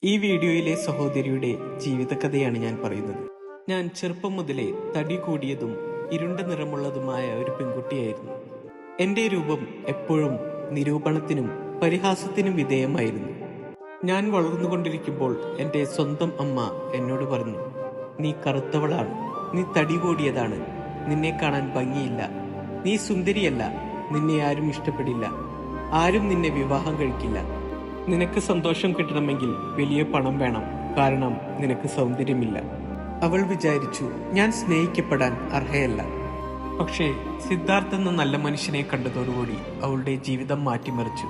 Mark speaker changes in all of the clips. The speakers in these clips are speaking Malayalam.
Speaker 1: ഈ വീഡിയോയിലെ സഹോദരിയുടെ ജീവിതകഥയാണ് ഞാൻ പറയുന്നത്. ഞാൻ ചെറുപ്പം മുതലേ തടി കൂടിയതും ഇരുണ്ട നിറമുള്ളതുമായ ഒരു പെൺകുട്ടിയായിരുന്നു. എൻ്റെ രൂപം എപ്പോഴും നിരൂപണത്തിനും പരിഹാസത്തിനും വിധേയമായിരുന്നു. ഞാൻ വളർന്നുകൊണ്ടിരിക്കുമ്പോൾ എൻ്റെ സ്വന്തം അമ്മ എന്നോട് പറഞ്ഞു, നീ കറുത്തവളാണ്, നീ തടി കൂടിയതാണ്, നിന്നെ കാണാൻ ഭംഗിയില്ല, നീ സുന്ദരിയല്ല, നിന്നെ ആരും ഇഷ്ടപ്പെടില്ല, ആരും നിന്നെ വിവാഹം കഴിക്കില്ല, നിനക്ക് സന്തോഷം കിട്ടണമെങ്കിൽ വലിയ പണം വേണം, കാരണം നിനക്ക് സൗന്ദര്യമില്ല. അവൾ വിചാരിച്ചു ഞാൻ സ്നേഹിക്കപ്പെടാൻ അർഹയല്ല. പക്ഷേ സിദ്ധാർത്ഥ് എന്ന നല്ല മനുഷ്യനെ കണ്ടതോടുകൂടി അവളുടെ ജീവിതം മാറ്റിമറിച്ചു.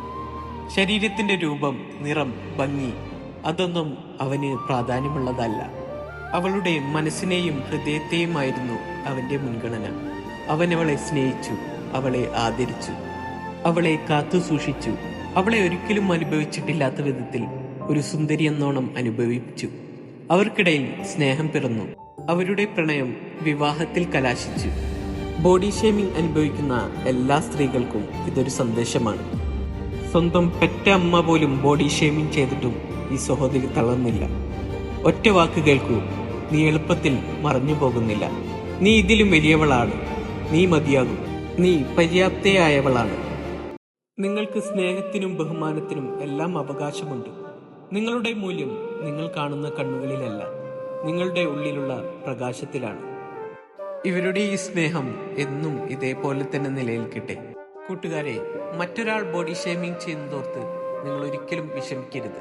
Speaker 1: ശരീരത്തിന്റെ രൂപം, നിറം, ഭംഗി അതൊന്നും അവന് പ്രാധാന്യമുള്ളതല്ല. അവളുടെ മനസ്സിനെയും ഹൃദയത്തെയുമായിരുന്നു അവന്റെ മുൻഗണന. അവൻ അവളെ സ്നേഹിച്ചു, അവളെ ആദരിച്ചു, അവളെ കാത്തു സൂക്ഷിച്ചു. അവളെ ഒരിക്കലും അനുഭവിച്ചിട്ടില്ലാത്ത വിധത്തിൽ ഒരു സുന്ദരി എന്നോണം അനുഭവിച്ചു. അവർക്കിടയിൽ സ്നേഹം പിറന്നു. അവരുടെ പ്രണയം വിവാഹത്തിൽ കലാശിച്ചു. ബോഡി ഷേമിംഗ് അനുഭവിക്കുന്ന എല്ലാ സ്ത്രീകൾക്കും ഇതൊരു സന്ദേശമാണ്. സ്വന്തം പെറ്റ അമ്മ പോലും ബോഡി ഷേമിംഗ് ചെയ്തിട്ടും ഈ സഹോദരി തളർന്നില്ല. ഒറ്റ വാക്ക് കേൾക്കൂ, നീ എളുപ്പത്തിൽ മറഞ്ഞു പോകുന്നില്ല. നീ ഇതിലും വലിയവളാണ്, നീ മതിയാകും, നീ പര്യാപ്തയായവളാണ്. നിങ്ങൾക്ക് സ്നേഹത്തിനും ബഹുമാനത്തിനും എല്ലാം അവകാശമുണ്ട്. നിങ്ങളുടെ മൂല്യം നിങ്ങൾ കാണുന്ന കണ്ണുകളിലല്ല, നിങ്ങളുടെ ഉള്ളിലുള്ള പ്രകാശത്തിലാണ്. ഇവരുടെ ഈ സ്നേഹം എന്നും ഇതേപോലെ തന്നെ നിലനിൽക്കട്ടെ. കൂട്ടുകാരെ, മറ്റൊരാൾ ബോഡി ഷേമിംഗ് ചെയ്യുന്നതോർത്ത് നിങ്ങൾ ഒരിക്കലും വിഷമിക്കരുത്.